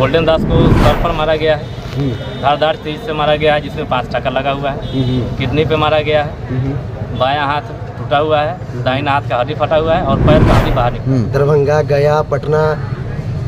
Golden दास को sir पर मारा गया है, धारदार चीज से मारा गया है, जिसमें 5 टका लगा हुआ है। किडनी पे मारा गया है, बायां हाथ टूटा हुआ है, दाहिना हाथ का हड्डी फटा हुआ है और पैर का हड्डी बाहर निकला। दरभंगा, गया, पटना,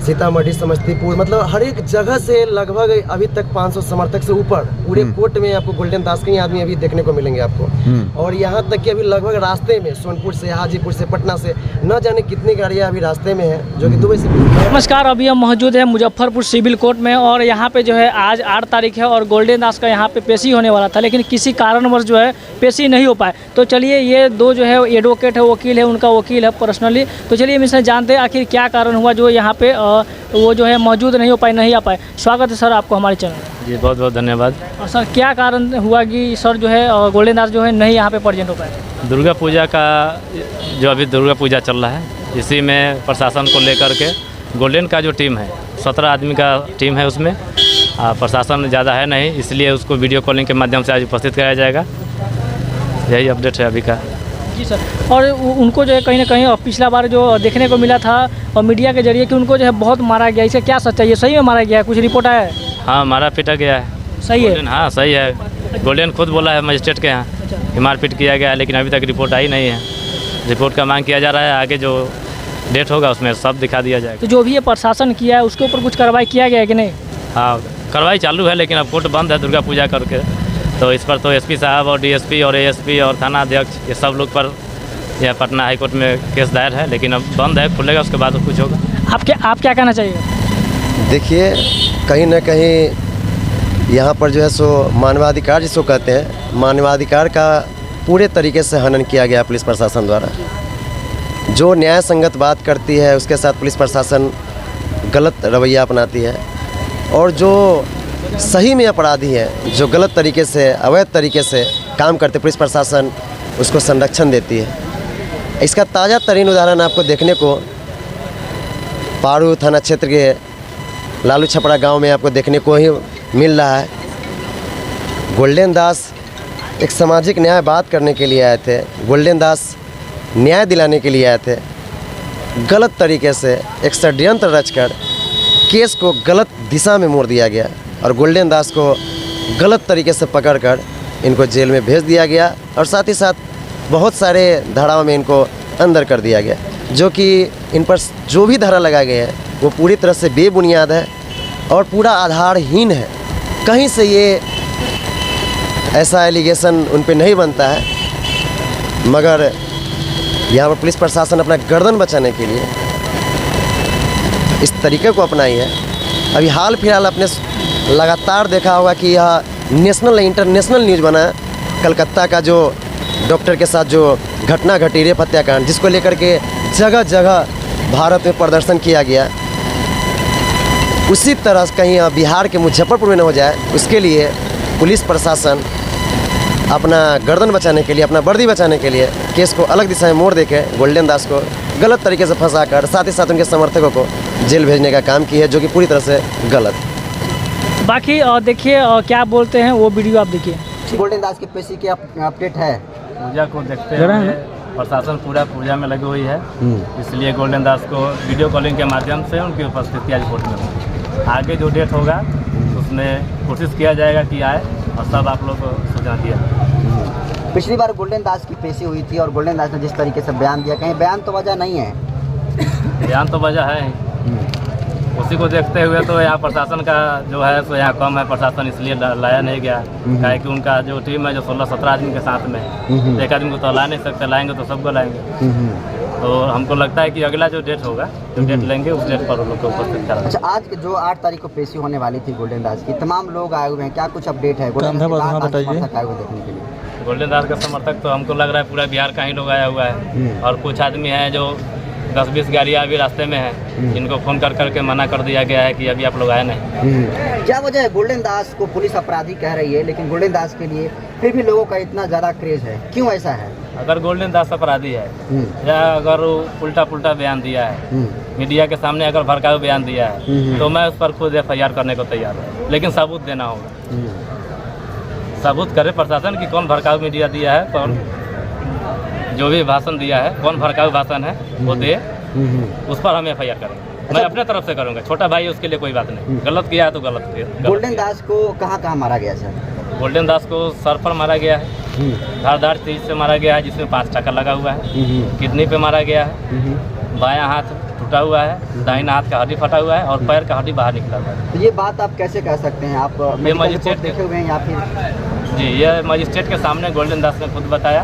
सीतामढ़ी, समस्तीपुर, मतलब हर एक जगह से लगभग अभी तक 500 समर्थक से ऊपर पूरे कोर्ट में आपको गोल्डन दास के ही आदमी अभी देखने को मिलेंगे आपको। और यहाँ तक कि अभी लगभग रास्ते में सोनपुर से, हाजीपुर से, पटना से न जाने कितनी गाड़ियाँ अभी रास्ते में हैं जो कि दुबई से। नमस्कार, अभी हम मौजूद है मुजफ्फरपुर सिविल कोर्ट में और यहाँ पे जो है आज 8 तारीख है और गोल्डन दास का यहाँ पे पेशी होने वाला था, लेकिन किसी कारणवश जो है पेशी नहीं हो पाए। तो चलिए, ये दो जो है एडवोकेट है, वकील है, उनका वकील है पर्सनली, तो चलिए हम इससे जानते हैं आखिर क्या कारण हुआ जो यहाँ पे वो जो है मौजूद नहीं हो पाए, नहीं आ पाए। स्वागत है सर आपको हमारे चैनल। जी बहुत बहुत धन्यवाद। और सर क्या कारण हुआ कि सर जो है गोल्डन दास जो है नहीं यहाँ पे प्रेजेंट हो पाए? दुर्गा पूजा का जो अभी दुर्गा पूजा चल रहा है, इसी में प्रशासन को लेकर के गोल्डन का जो टीम है 17 आदमी का टीम है, उसमें प्रशासन ज़्यादा है नहीं, इसलिए उसको वीडियो कॉलिंग के माध्यम से आज उपस्थित कराया जाएगा। यही अपडेट है अभी का। जी सर, और उनको जो है कहीं ना कहीं पिछला बार जो देखने को मिला था और मीडिया के जरिए कि उनको जो है बहुत मारा गया, इसे क्या सच्चाई है? सही में मारा गया है? कुछ रिपोर्ट आया है? हाँ, मारा पीटा गया है। सही है? हाँ सही है। गोल्डन खुद बोला है मजिस्ट्रेट के यहाँ कि मारपीट किया गया है, लेकिन अभी तक रिपोर्ट आई नहीं है। रिपोर्ट का मांग किया जा रहा है, आगे जो डेट होगा उसमें सब दिखा दिया जाएगा। तो जो भी ये प्रशासन किया है उसके ऊपर कुछ कार्रवाई किया गया है कि नहीं? हाँ, कार्रवाई चालू है, लेकिन अब कोर्ट बंद है दुर्गा पूजा करके, तो इस पर तो एसपी साहब और डीएसपी और एएसपी और थाना अध्यक्ष ये सब लोग पर यह पटना हाई कोर्ट में केस दायर है, लेकिन अब बंद है, खुलेगा उसके बाद कुछ होगा। आप क्या कहना चाहिए? देखिए, कहीं ना कहीं यहाँ पर जो है सो मानवाधिकार जिसको कहते हैं, मानवाधिकार का पूरे तरीके से हनन किया गया पुलिस प्रशासन द्वारा। जो न्याय संगत बात करती है उसके साथ पुलिस प्रशासन गलत रवैया अपनाती है, और जो सही में अपराधी है, जो गलत तरीके से, अवैध तरीके से काम करते, पुलिस प्रशासन उसको संरक्षण देती है। इसका ताज़ा तरीन उदाहरण आपको देखने को पारू थाना क्षेत्र के लालू छपरा गांव में आपको देखने को ही मिल रहा है। गोल्डन दास एक सामाजिक न्याय बात करने के लिए आए थे, गोल्डन दास न्याय दिलाने के लिए आए थे। गलत तरीके से एक षड्यंत्र रचकर केस को गलत दिशा में मोड़ दिया गया और गोल्डन दास को गलत तरीके से पकड़कर इनको जेल में भेज दिया गया, और साथ ही साथ बहुत सारे धाराओं में इनको अंदर कर दिया गया, जो कि इन पर जो भी धारा लगाए गए हैं वो पूरी तरह से बेबुनियाद है और पूरा आधारहीन है। कहीं से ये ऐसा एलिगेशन उन पे नहीं बनता है, मगर यहाँ पर पुलिस प्रशासन अपना गर्दन बचाने के लिए इस तरीके को अपनाई है। अभी हाल फिलहाल आपने लगातार देखा होगा कि यह नेशनल इंटरनेशनल न्यूज़ बना कलकत्ता का जो डॉक्टर के साथ जो घटना घटी, रेप हत्याकांड, जिसको लेकर के जगह जगह भारत में प्रदर्शन किया गया। उसी तरह कहीं बिहार के मुजफ्फरपुर में न हो जाए, उसके लिए पुलिस प्रशासन अपना गर्दन बचाने के लिए, अपना वर्दी बचाने के लिए केस को अलग दिशा में मोड़ देके गोल्डन दास को गलत तरीके से फंसाकर साथ ही साथ उनके समर्थकों को जेल भेजने का काम की है, जो कि पूरी तरह से गलत। बाकी देखिए क्या बोलते हैं वो वीडियो आप देखिए। गोल्डन दास की पेशी की अपडेट है। पूजा को देखते हुए प्रशासन पूरा पूजा में लगी हुई है, इसलिए गोल्डन दास को वीडियो कॉलिंग के माध्यम से उनकी उपस्थिति आज कोर्ट में होगी। आगे जो डेट होगा उसमें कोशिश किया जाएगा कि आए, और सब आप लोग को सूचना दिया। पिछली बार गोल्डन दास की पेशी हुई थी और गोल्डन दास ने जिस तरीके से बयान दिया, कहीं बयान तो वजह नहीं है? बयान तो वजह है, उसी को देखते हुए तो यहाँ प्रशासन का जो है तो यहाँ कम है, प्रशासन इसलिए लाया नहीं गया, क्या कि उनका जो टीम है जो 16-17 आदमी के साथ में है, एक आदमी को तो ला नहीं सकते, लाएंगे तो सबको लाएंगे। तो हमको लगता है कि अगला जो डेट होगा, जो डेट लेंगे उस डेट पर उन लोग को उपस्थित करेंगे। अच्छा, आज के जो 8 तारीख को पेशी होने वाली थी गोल्डन दास की, तमाम लोग आए हुए हैं, क्या कुछ अपडेट है? गोल्डन दास आए हुए देखने के लिए। गोल्डन दास का समर्थक तो हमको लग रहा है पूरा बिहार का ही लोग आया हुआ है, और कुछ आदमी हैं जो 10-20 गाड़ियाँ अभी रास्ते में हैं, जिनको फ़ोन कर करके मना कर दिया गया है कि अभी आप लोग आए नहीं। क्या वजह है? गोल्डन दास को पुलिस अपराधी कह रही है, लेकिन गोल्डन दास के लिए फिर भी लोगों का इतना ज़्यादा क्रेज है, क्यों ऐसा है? अगर गोल्डन दास अपराधी है या अगर उल्टा पुल्टा बयान दिया है, मीडिया के सामने अगर भड़काऊ बयान दिया है, तो मैं उस पर खुद FIR करने को तैयार हूँ, लेकिन सबूत देना होगा। सबूत करे प्रशासन कि कौन भड़काऊ मीडिया दिया है, कौन जो भी भाषण दिया है, कौन भड़काऊ भाषण है वो दे, उस पर हम FIR करें। मैं अपने तरफ से करूँगा, छोटा भाई है उसके लिए कोई बात नहीं, गलत किया है तो गलत किया। गोल्डन दास को कहाँ कहाँ मारा गया सर? गोल्डन दास को सर पर मारा गया है, धारदार चीज से मारा गया है जिसमें 5 टाका लगा हुआ है, किडनी पे मारा गया है, बायां हाथ टूटा हुआ है, दाहिना हाथ का हड्डी फटा हुआ है और पैर का हड्डी बाहर निकला हुआ है। तो ये बात आप कैसे कह सकते हैं? आप मेडिकल मजिस्ट्रेट रिपोर्ट देखे हुए हैं या फिर? जी, ये मजिस्ट्रेट के सामने गोल्डन दास ने खुद बताया।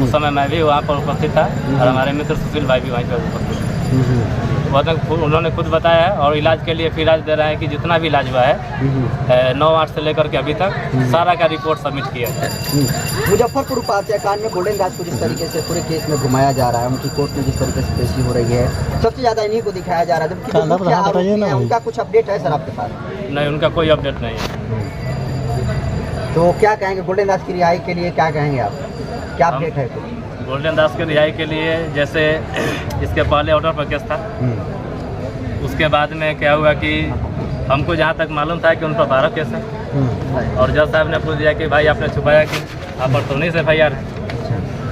उस समय मैं भी वहाँ पर उपस्थित था और हमारे मित्र सुशील भाई भी वहीं पर उपस्थित थे। उन्होंने खुद बताया है और इलाज के लिए फिर इलाज दे रहे हैं कि जितना भी इलाज हुआ है 9/8 से लेकर के अभी तक सारा का रिपोर्ट सबमिट किया है। मुजफ्फरपुर हत्याकांड में गोल्डन दास को जिस तरीके से पूरे केस में घुमाया जा रहा है, उनकी कोर्ट में जिस तरीके से पेशी हो रही है, सबसे ज़्यादा इन्हीं को दिखाया जा रहा है, जबकि जो मुख्य आरोपी हैं, उनका कुछ अपडेट है सर आपके पास? नहीं, उनका कोई अपडेट नहीं है। तो क्या कहेंगे गोल्डन दास की रिहाई के लिए, क्या कहेंगे आप? क्या अपडेट है? गोल्डन दास के रिहाई के लिए जैसे इसके पहले ऑर्डर पर केस था, उसके बाद में क्या हुआ कि हमको जहाँ तक मालूम था कि उन पर 12 केस है और जज साहब ने पूछ दिया कि भाई आपने छुपाया कि आप पर तो नहीं से FIR है।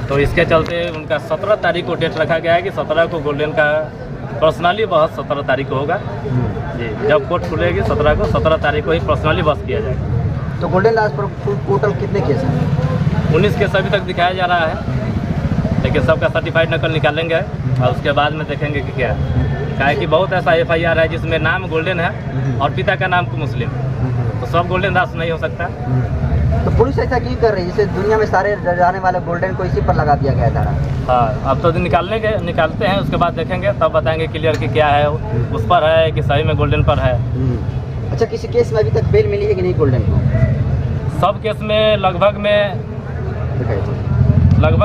तो इसके चलते उनका 17 तारीख को डेट रखा गया है कि 17 को गोल्डन का पर्सनली बहस 17 तारीख को होगा जी। जब कोर्ट खुलेगी 17 को, 17 तारीख को ही पर्सनली बहस किया जाएगा। तो गोल्डन दास पर टोटल कितने केस हैं? 19 केस अभी तक दिखाया जा रहा है, लेकिन सबका सर्टिफाइड नकल निकालेंगे और उसके बाद में देखेंगे कि क्या है। क्या है कि बहुत ऐसा FIR है जिसमें नाम गोल्डन है और पिता का नाम मुस्लिम, तो सब गोल्डन दास नहीं हो सकता। तो पुलिस ऐसा क्यों कर रही है? जैसे दुनिया में सारे जाने वाले गोल्डन को इसी पर लगा दिया गया था। हाँ, अब तो निकालते हैं, उसके बाद देखेंगे तब बताएंगे क्लियर कि क्या है, उस पर है कि सही में गोल्डन पर है। अच्छा, किसी केस में अभी तक बेल मिली है कि नहीं गोल्डन को? सब केस में लगभग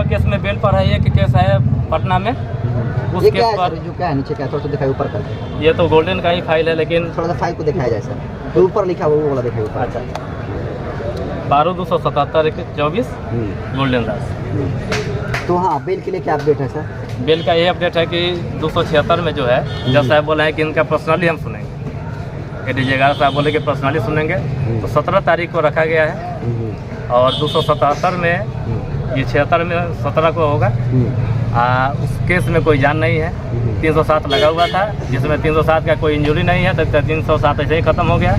केस में बेल पर है। एक केस है पटना में, उस केस पर जो क्या है नीचे क्या थोड़ा सा दिखाई ऊपर कर, ये तो गोल्डन का ही फाइल है, लेकिन थोड़ा सा फाइल को दिखाया जाए सर, तो ऊपर लिखा हुआ वो वाला दिखाई ऊपर। अच्छा, 12/277/24 गोल्डन दास। तो हाँ, बेल के लिए क्या अपडेट है सर? बेल का ये अपडेट है कि 276 में जो है जज साहब बोला है कि इनका पर्सनली हम सुनेंगे। ADJ साहब बोले कि पर्सनली सुनेंगे, तो 17 तारीख को रखा गया है और 277 में ये 76 में 17 को होगा। उस केस में कोई जान नहीं है, 307 लगा हुआ था जिसमें 307 का कोई इंजरी नहीं है, तो 307 ऐसे ही ख़त्म हो गया।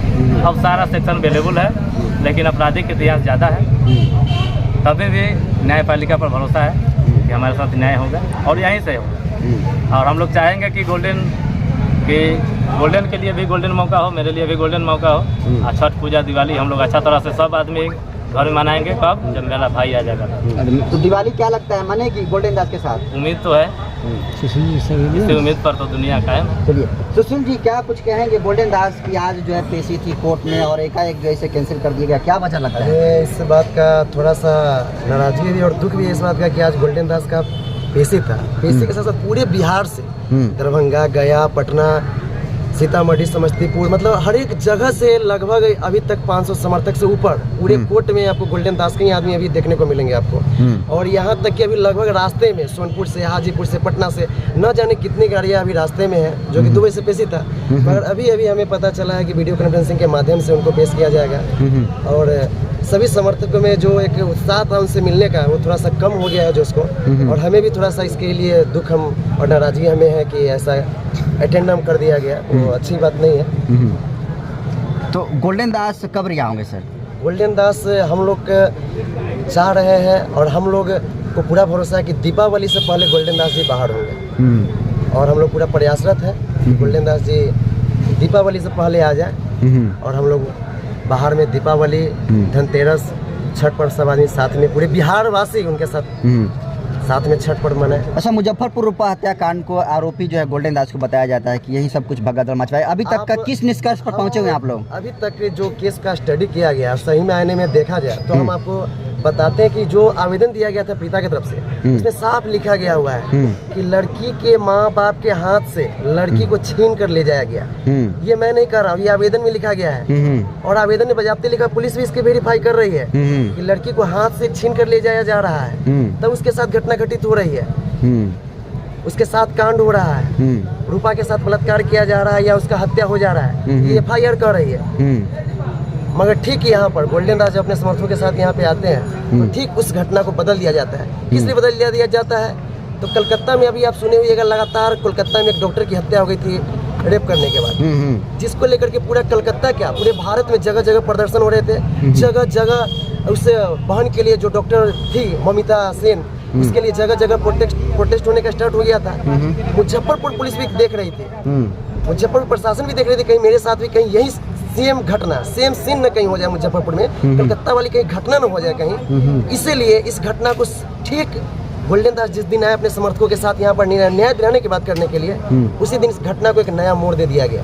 अब सारा सेक्शन अवेलेबल है, लेकिन आपराधिक इतिहास ज़्यादा है। तभी भी न्यायपालिका पर भरोसा है कि हमारे साथ न्याय होगा और यहीं से होगा। और हम लोग चाहेंगे कि गोल्डन के लिए भी गोल्डन मौका हो, मेरे लिए भी गोल्डन मौका हो। छठ पूजा दिवाली हम लोग अच्छा तरह से सब आदमी घर में मनाएंगे। कब? जब मेरा भाई आ जाएगा। तो दिवाली क्या लगता है मनेगी गोल्डन दास के साथ? उम्मीद तो है, इसी उम्मीद पर तो दुनिया कायम। चलिए सुशील जी, क्या कुछ कहेंगे? गोल्डन दास की आज जो है पेशी थी कोर्ट में और एकाएक जो इसे कैंसिल कर दिया गया, क्या वजह लगता है? इस बात का थोड़ा सा नाराजगी भी और दुख भी इस बात का कि आज गोल्डन दास का पेशी था। पेशी के साथ साथ पूरे बिहार से, दरभंगा, गया, पटना, सीतामढ़ी, समस्तीपुर, मतलब हर एक जगह से लगभग अभी तक 500 समर्थक से ऊपर पूरे कोर्ट में आपको गोल्डन दास के ही आदमी अभी देखने को मिलेंगे आपको। और यहाँ तक कि अभी लगभग रास्ते में सोनपुर से, हाजीपुर से, पटना से न जाने कितनी गाड़ियाँ अभी रास्ते में हैं, जो कि दुबई से पेशी था। मगर अभी हमें पता चला है कि वीडियो कॉन्फ्रेंसिंग के माध्यम से उनको पेश किया जाएगा और सभी समर्थकों में जो एक उत्साह था उनसे मिलने का, वो थोड़ा सा कम हो गया है जो उसको। और हमें भी थोड़ा सा इसके लिए दुख और नाराजगी हमें है कि ऐसा अटेंडम कर दिया गया, वो अच्छी बात नहीं है। तो गोल्डन दास कब रिहा होंगे सर? गोल्डन दास हम लोग चाह रहे हैं और हम लोग को पूरा भरोसा है कि दीपावली से पहले गोल्डन दास जी बाहर होंगे और हम लोग पूरा प्रयासरत है कि गोल्डन दास जी दीपावली से पहले आ जाए और हम लोग बाहर में दीपावली, धनतेरस, छठ पर्व सब आदमी साथ में, पूरे बिहार वासी उनके साथ में छठ पर्व मनाए। अच्छा, मुजफ्फरपुर रूपा हत्याकांड को आरोपी जो है गोल्डन दास को बताया जाता है कि यही सब कुछ भगदड़ मचवाया। अभी तक का किस निष्कर्ष पर पहुंचे हुए हैं आप लोग? अभी तक जो केस का स्टडी किया गया सही मायने में देखा जाए तो हम आपको बताते हैं कि जो आवेदन दिया गया था पिता की तरफ से, उसमें साफ लिखा गया हुआ है कि लड़की के माँ बाप के हाथ से लड़की को छीन कर ले जाया गया। ये मैं नहीं कर रहा हूँ, ये आवेदन में लिखा गया है और आवेदन में बजाते लिखा, पुलिस भी इसके वेरीफाई कर रही है कि लड़की को हाथ से छीन कर ले जाया जा रहा है, तब उसके साथ घटना घटित हो रही है, उसके साथ कांड हो रहा है, रूपा के साथ बलात्कार किया जा रहा है या उसका हत्या हो जा रहा है, ये FIR कर रही है। मगर ठीक यहाँ पर गोल्डन दास अपने समर्थकों के साथ यहाँ पे आते हैं तो ठीक उस घटना को बदल दिया जाता है। किस लिए बदल दिया जाता है तो कलकत्ता में अभी आप सुने हुए लगातार कोलकाता में एक डॉक्टर की हत्या हो गई थी रेप करने के बाद, जिसको लेकर के पूरा कलकत्ता क्या पूरे भारत में जगह जगह प्रदर्शन हो रहे थे। जगह जगह उससे बहन के लिए जो डॉक्टर थी ममिता सेन, उसके लिए जगह जगह प्रोटेस्ट होने का स्टार्ट हो गया था। मुजफ्फरपुर पुलिस भी देख रही थी, मुजफ्फरपुर प्रशासन भी देख रही थी, कहीं मेरे साथ भी कहीं यही सेम घटना सेम सीन न कहीं हो जाए मुजफ्फरपुर में, कलकत्ता वाली कहीं घटना न हो जाए कहीं। इसीलिए इस घटना को ठीक गोल्डन दास जिस दिन आए अपने समर्थकों के साथ यहाँ पर न्याय दिलाने की बात करने के लिए, उसी दिन इस घटना को एक नया मोड़ दे दिया गया,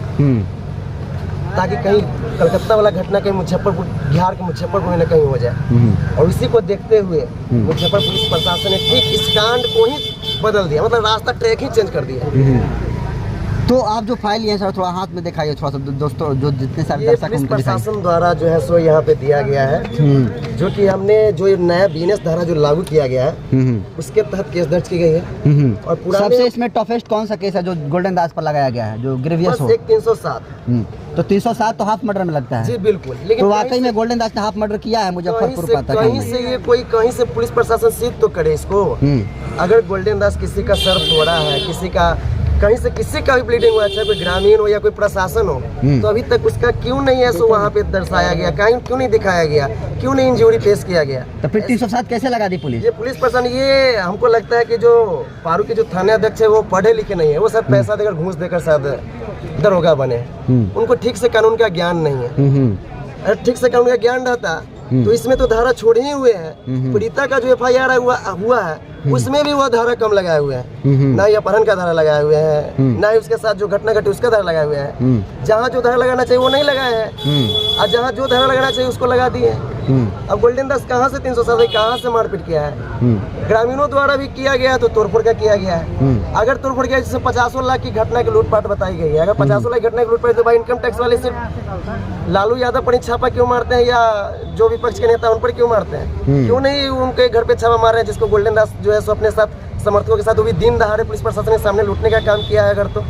ताकि कहीं कलकत्ता वाला घटना कहीं मुजफ्फरपुर बिहार के मुजफ्फरपुर में न कहीं हो जाए। और इसी को देखते हुए मुजफ्फरपुर पुलिस प्रशासन ने ठीक इस कांड को ही बदल दिया, मतलब रास्ता ट्रैक ही चेंज कर दिया। तो आप जो फाइल लिए सर थोड़ा हाथ में दिखाइए थोड़ा सा दोस्तों, जो जितने सारे ये दर्शक पुलिस उनको दिखाइए। प्रशासन द्वारा जो है सो यहाँ पे दिया गया है, जो कि हमने जो ये नया बीएनएस धारा जो लागू किया गया है उसके तहत केस दर्ज की गई है। और पुराने सबसे इसमें टफेस्ट कौन सा केस है जो गोल्डन दास पर लगाया गया है, जो ग्रेवियस हो? एक 307। तो 307 तो हाफ मर्डर में लगता है जी बिल्कुल, लेकिन तो वाकई में गोल्डन दास ने हाफ मर्डर किया है मुजफ्फरपुर पता कहीं से ये कोई कहीं से पुलिस प्रशासन सिद्ध तो करे इसको। अगर गोल्डन दास किसी का सर तोड़ा है, किसी का कहीं से किसी का भी ब्लीडिंग हुआ, चाहे कोई ग्रामीण हो या कोई प्रशासन हो, तो अभी तक उसका क्यों नहीं है सो वहाँ पे दर्शाया गया, कहीं क्यों नहीं दिखाया गया, क्यों नहीं इंजरी पेश किया गया? तो फिर 307 कैसे लगा दी पुलिस? ये पुलिस प्रशासन, ये हमको लगता है कि जो पारू के जो थाना अध्यक्ष है वो पढ़े लिखे नहीं है, वो सब पैसा देकर घूस देकर शायद दरोगा बने, उनको ठीक से कानून का ज्ञान नहीं है। अगर ठीक से कानून का ज्ञान रहता तो इसमें तो धारा छोड़े ही हुए हैं। पीड़िता का जो FIR हुआ है उसमें भी वो धारा कम लगाए हुए हैं, ना ही अपहरण का धारा लगाए हुए हैं, ना ही उसके साथ जो घटना घटी उसका धारा लगाए हुए हैं। जहाँ जो धारा लगाना चाहिए वो नहीं लगाए हैं, और जहाँ जो धारा लगाना चाहिए उसको लगा दिए। अब गोल्डन दास कहाँ से 307 कहाँ से मारपीट किया है? ग्रामीणों द्वारा भी किया गया तो तोड़फोड़ का किया गया है। अगर तोड़फोड़ किया जैसे 50 लाख की घटना की लूटपाट बताई गई है, अगर 50 लाख घटना की लूटपाट तो भाई इनकम टैक्स वाले सिर्फ लालू यादव पर छापा क्यों मारते हैं, या जो विपक्ष के नेता उन पर क्यों मारते हैं? क्यों नहीं उनके घर पे छापा मार रहे हैं, जिसको गोल्डन दास जो है सो अपने साथ समर्थकों के साथ वो भी दिन दहाड़े पुलिस प्रशासन के सामने लूटने का काम किया है? अगर तो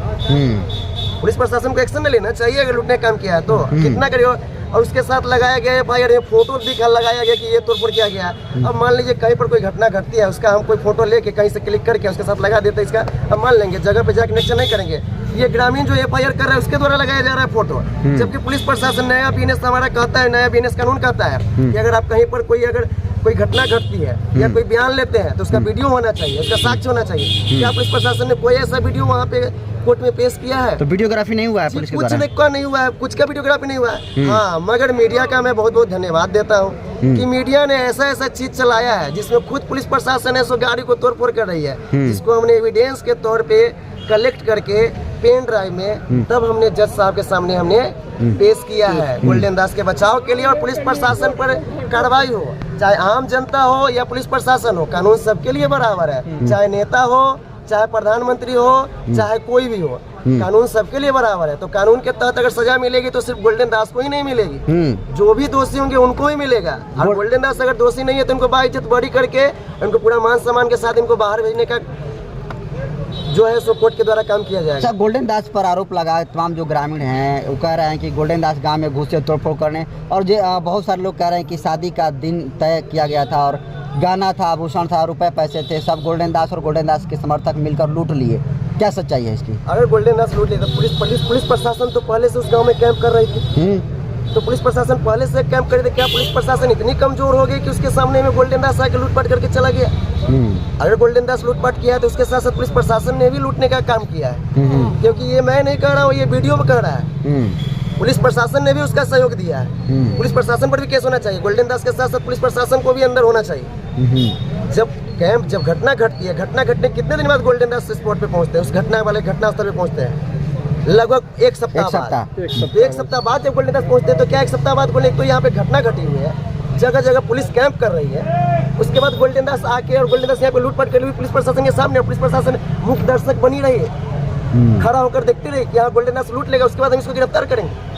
पुलिस प्रशासन को एक्शन लेना चाहिए अगर लूटने का काम किया है तो, कितना करिए। और उसके साथ लगाया गया FIR में फोटो दिखा लगाया गया कि ये तोड़फोड़ किया गया। अब मान लीजिए कहीं पर कोई घटना घटती है, उसका हम कोई फोटो लेके कहीं से क्लिक करके उसके साथ लगा देते हैं, इसका हम मान लेंगे, जगह पे जाकर नेक्शन नहीं करेंगे। ये ग्रामीण जो FIR कर रहा है उसके द्वारा लगाया जा रहा है फोटो, जबकि पुलिस प्रशासन नया बीएनएस हमारा कहता है, नया बीएनएस कानून कहता है कि अगर आप कहीं पर कोई घटना घटती है या कोई बयान लेते हैं तो उसका वीडियो होना चाहिए, उसका साक्ष्य होना चाहिए। क्या पुलिस प्रशासन ने कोई ऐसा वीडियो वहाँ पे कोर्ट में पेश किया है? तो वीडियोग्राफी नहीं हुआ है पुलिस के द्वारा? कुछ नहीं हुआ है, कुछ का वीडियोग्राफी नहीं हुआ है। हाँ, मगर मीडिया का मैं बहुत बहुत धन्यवाद देता हूँ कि मीडिया ने ऐसा चीज चलाया है जिसमें खुद पुलिस प्रशासन है सो गाड़ी को तोड़फोड़ कर रही है, जिसको हमने एविडेंस के तौर पे कलेक्ट करके पेन ड्राइव में तब हमने जज साहब के सामने हमने पेश किया है गोल्डन दास के बचाव के लिए। और पुलिस प्रशासन पर कार्रवाई हो, चाहे आम जनता हो या पुलिस प्रशासन हो, कानून सबके लिए बराबर है, चाहे नेता हो, चाहे प्रधानमंत्री हो, चाहे कोई भी हो, कानून सबके लिए बराबर है। तो कानून के तहत अगर सजा मिलेगी तो सिर्फ गोल्डन दास को ही नहीं मिलेगी, जो भी दोषी होंगे उनको ही मिलेगा। और गोल्डन दास अगर दोषी नहीं है तो उनको बाइज्जत बरी करके उनको पूरा मान सम्मान के साथ इनको बाहर भेजने का जो है सो कोर्ट के द्वारा काम किया जाएगा। अच्छा, गोल्डन दास पर आरोप लगा तमाम जो ग्रामीण हैं वो कह रहे हैं कि गोल्डन दास गांव में घुसे तोड़फोड़ करने, और बहुत सारे लोग कह रहे हैं कि शादी का दिन तय किया गया था और गाना था, आभूषण था, रुपए पैसे थे, सब गोल्डन दास और गोल्डन दास के समर्थक मिलकर लूट लिए। क्या सच्चाई है इसकी? अगर गोल्डन दास लूट लिए तो पुलिस प्रशासन तो पहले से उस गाँव में कैंप कर रही थी, तो पुलिस प्रशासन पहले से कैंप कर रही थी। क्या पुलिस प्रशासन इतनी कमजोर हो गई कि उसके सामने में गोल्डन दास आके लूटपाट करके चला गया? अगर गोल्डन दास लूटपाट किया है तो उसके साथ साथ पुलिस प्रशासन ने भी लूटने का काम किया है, क्योंकि ये मैं नहीं कह रहा हूँ, ये वीडियो में कह रहा है। पुलिस प्रशासन ने भी उसका सहयोग दिया है, पुलिस प्रशासन पर भी केस होना चाहिए। गोल्डन दास के साथ साथ पुलिस प्रशासन को भी अंदर होना चाहिए। जब घटना घटती है, घटना घटने कितने दिन बाद गोल्डन दास स्पॉट पे पहुंचते हैं, उस घटना वाले घटनास्थल पे पहुंचते हैं? लगभग एक सप्ताह बाद। एक सप्ताह बाद जब गोल्डन दास पहुंचते हैं तो क्या एक सप्ताह बाद बोले तो यहाँ पे घटना घटी हुई है, जगह जगह पुलिस कैंप कर रही है, उसके बाद गोल्डन दास आके और गोल्डन दास यहाँ पे लूटपाट करी हुई पुलिस प्रशासन के सामने, पुलिस प्रशासन मुख्य दर्शक बनी रही है, खड़ा होकर देखती रही कि यहाँ गोल्डन दास लूट लेगा, उसके बाद हम इसको गिरफ्तार करेंगे।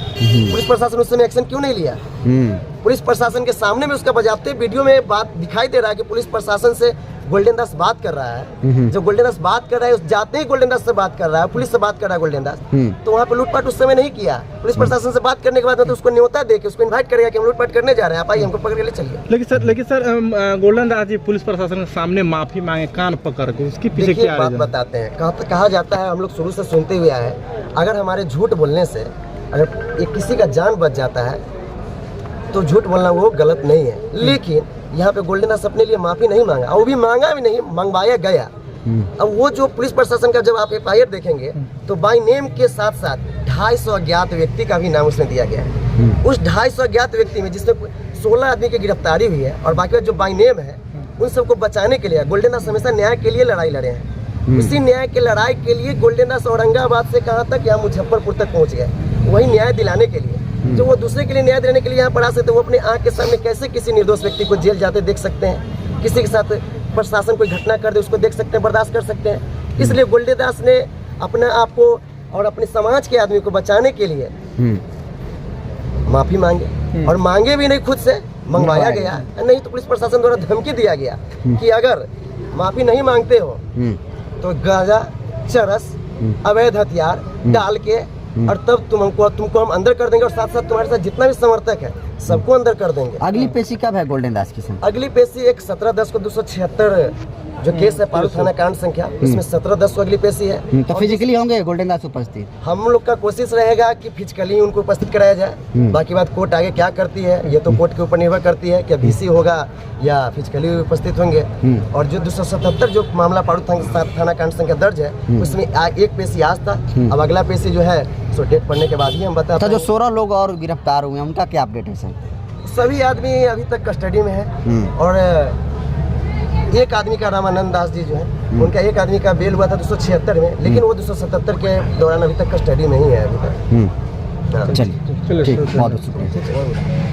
पुलिस प्रशासन उस समय एक्शन क्यों नहीं लिया? पुलिस प्रशासन के सामने में उसका बजाते वीडियो में बात दिखाई दे रहा है कि पुलिस प्रशासन से गोल्डन दास बात कर रहा है, जो गोल्डन दास बात कर रहा है, उस जाते ही गोल्डन दास से बात कर रहा है, पुलिस से बात कर रहा है गोल्डन दास, तो वहाँ पे लूटपाट उस समय नहीं किया। पुलिस प्रशासन से बात करने के बाद तो उसको न्योता दे के उसको इन्वाइट करेगा कि हम लूटपाट करने जा रहे हैं, आप आइए हमको पकड़ के ले चलिए। लेकिन sir golden Das ji police प्रशासन के सामने माफी मांगे कान पकड़ के, उसके पीछे देखिए क्या बात बताते हैं, कहा जाता है, हम लोग शुरू से सुनते हुए आए हैं, अगर हमारे झूठ बोलने से अगर एक किसी का जान बच जाता है तो झूठ बोलना वो गलत नहीं है। लेकिन यहाँ पे गोल्डन दास अपने लिए माफी नहीं मांगा, और वो भी मांगा भी नहीं, मंगवाया गया। अब वो जो पुलिस प्रशासन का जब आप FIR देखेंगे तो बाई नेम के साथ साथ 250 अज्ञात व्यक्ति का भी नाम उसमें दिया गया है। उस 250 अज्ञात व्यक्ति में जिसमें 16 आदमी की गिरफ्तारी हुई है और बाकी जो बाई नेम है उन सबको बचाने के लिए गोल्डन दास हमेशा न्याय के लिए लड़ाई लड़े हैं। उसी न्याय के लड़ाई के लिए गोल्डन दास औरंगाबाद से कहाँ तक, यहाँ मुजफ्फरपुर तक पहुँच गए, वही न्याय दिलाने के लिए। जो वो दूसरे के लिए न्याय दिलाने के लिए यहाँ पर आ सकते, वो अपने आँख के सामने कैसे किसी निर्दोष व्यक्ति को जेल जाते देख सकते हैं, किसी के साथ प्रशासन कोई घटना कर दे उसको देख सकते हैं, बर्दाश्त कर सकते हैं। इसलिए गोल्डन दास ने अपने आप को और अपने समाज के आदमी को बचाने के लिए माफी मांगे, और मांगे भी नहीं, खुद से मंगवाया गया। नहीं तो पुलिस प्रशासन द्वारा धमकी दिया गया कि अगर माफी नहीं मांगते हो तो गांजा, चरस, अवैध हथियार डाल के और तब तुमको हम अंदर कर देंगे, और साथ साथ तुम्हारे साथ जितना भी समर्थक है सबको अंदर कर देंगे। अगली पेशी कब है गोल्डन दास की? अगली पेशी एक 17/10 को 276 जो केस है पारू थाना कांड संख्या, उसमें 17/10 को अगली पेशी है। तो फिजिकली होंगे गोल्डन दास उपस्थित? हम लोग का कोशिश रहेगा कि फिजिकली उनको उपस्थित कराया जाए, बाकी बात कोर्ट आगे क्या करती है ये तो कोर्ट के ऊपर निर्भर करती है कि VC होगा या फिजिकली उपस्थित होंगे। और जो 277 जो मामला पारू थाना कांड संख्या दर्ज है उसमें एक पेशी आज था, अब अगला पेशी जो है सो डेट पड़ने के बाद ही हम बताते हैं। जो 16 लोग और गिरफ्तार हुए हैं उनका क्या अपडेट है सर? सभी आदमी अभी तक कस्टडी में है, और एक आदमी का रामानंद दास जी जो है उनका एक आदमी का बेल हुआ था 276 में, लेकिन वो 277 के दौरान अभी तक कस्टडी में ही है अभी तक। चलिए ठीक, बहुत शुक्रिया।